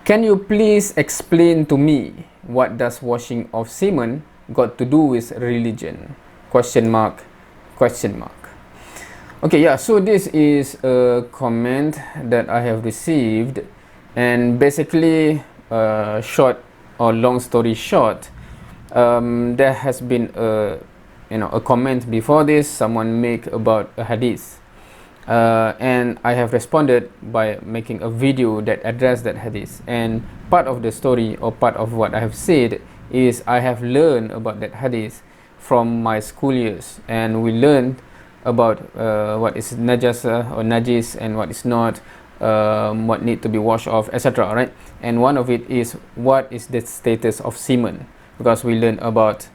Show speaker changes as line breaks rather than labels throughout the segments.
Can you please explain to me what does washing of semen got to do with religion? Question mark, question mark. Okay, yeah, so this is a comment that I have received, and basically, short or long story short, there has been a comment before this someone make about a hadith, and I have responded by making a video that addressed that hadith. And part of the story, or part of what I have said, is I have learned about that hadith from my school years, and we learned about what is najasa or najis and what is not, what need to be washed off, etc. Right? And one of it is what is the status of semen, because we learn about,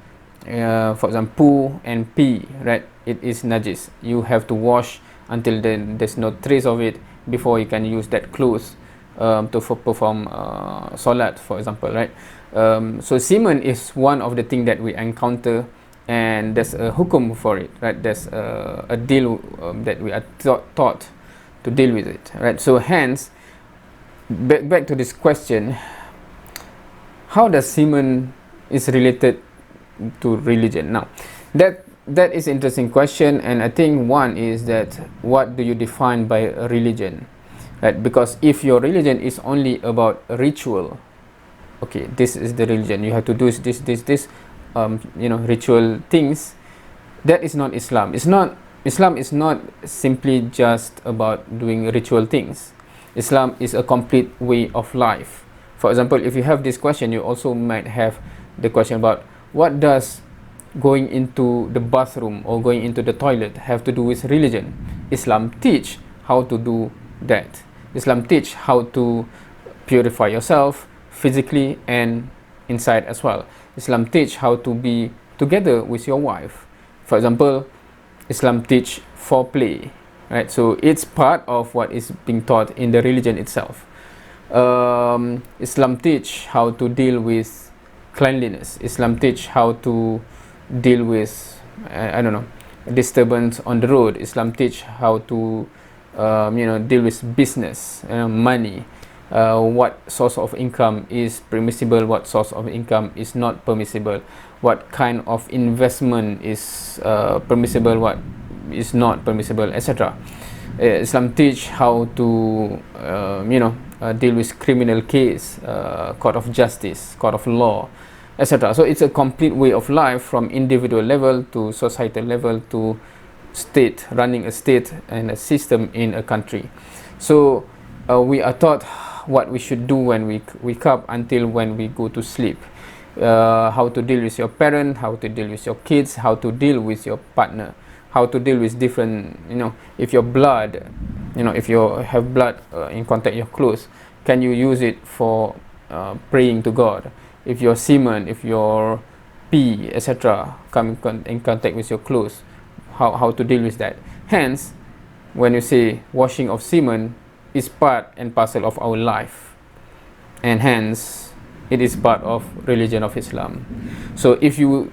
for example, poo and pee. Right? It is najis. You have to wash until then there's no trace of it before you can use that clothes to perform salat, for example. Right? So semen is one of the things that we encounter, and there's a hukum for it, right? There's a deal that we are taught to deal with it, right? So hence, back to this question, how does semen is related to religion? Now, that is interesting question, and I think one is that what do you define by a religion, right? Because if your religion is only about a ritual, okay, this is the religion, you have to do this, ritual things, that is not Islam. Islam is not simply just about doing ritual things. Islam is a complete way of life. For example, if you have this question, you also might have the question about what does going into the bathroom or going into the toilet have to do with religion. Islam teach how to do that. Islam teach how to purify yourself physically and inside as well. Islam teach how to be together with your wife. For example, Islam teach foreplay, right? So it's part of what is being taught in the religion itself. Islam teach how to deal with cleanliness. Islam teach how to deal with disturbance on the road. Islam teach how to deal with business, money. What source of income is permissible, what source of income is not permissible, what kind of investment is permissible, what is not permissible, etc. Islam teach how to deal with criminal case, court of justice, court of law, etc. So it's a complete way of life, from individual level to societal level to state, running a state and a system in a country. So we are taught what we should do when we wake up until when we go to sleep, how to deal with your parent, how to deal with your kids, how to deal with your partner, how to deal with different, if your blood, if you have blood in contact your clothes, can you use it for praying to God? If your semen, if your pee, etc. come in contact with your clothes, how to deal with that. Hence, when you say washing of semen is part and parcel of our life, and hence it is part of religion of Islam. So if you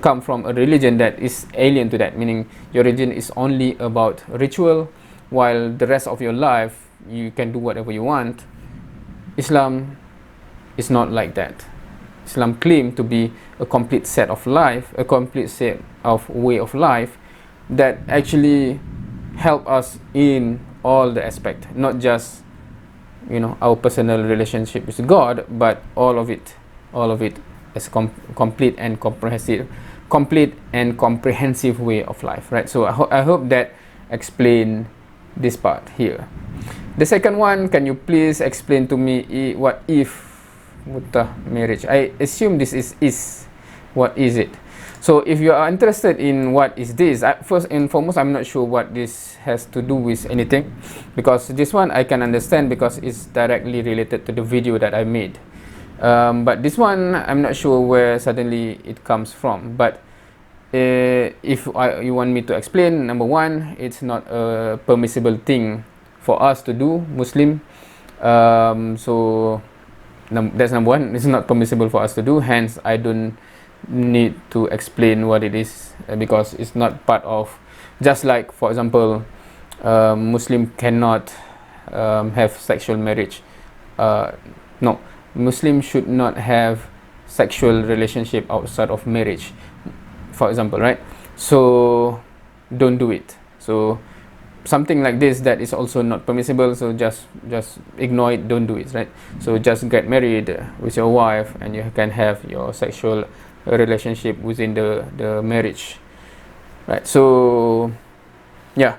come from a religion that is alien to that, meaning your religion is only about ritual, while the rest of your life you can do whatever you want, Islam is not like that. Islam claims to be a complete set of life, a complete set of way of life that actually help us in all the aspect, not just our personal relationship with God, but all of it as complete and comprehensive way of life, right? So I hope that explain this part here. The second one, can you please explain to me what if mutah marriage? I assume this is what is it? So if you are interested in what is this, first and foremost, I'm not sure what this has to do with anything, because this one I can understand because it's directly related to the video that I made. But this one, I'm not sure where suddenly it comes from. But if you want me to explain, number one, it's not a permissible thing for us to do, Muslim. So that's number one. It's not permissible for us to do. Hence, I don't need to explain what it is, because it's not part of, just like, for example, Muslim cannot have sexual marriage No, Muslims should not have sexual relationship outside of marriage, for example, right? So don't do it. So something like this that is also not permissible, so just ignore it, don't do it, right? So just get married with your wife, and you can have your sexual relationship within the marriage, right? So yeah,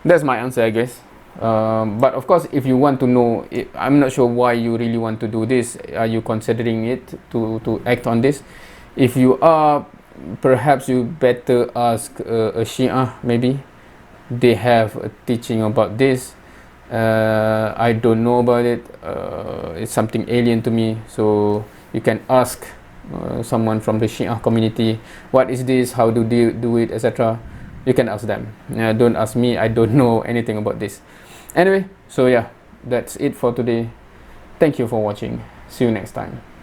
that's my answer, I guess. But of course, if you want to know, I'm not sure why you really want to do this. Are you considering it to act on this? If you are, perhaps you better ask a Shia, maybe they have a teaching about this. I don't know about it. It's something alien to me, so you can ask someone from the Shia community, what is this, how do they do it, etc. You can ask them. Don't ask me, I don't know anything about this. Anyway, so yeah, that's it for today. Thank you for watching. See you next time.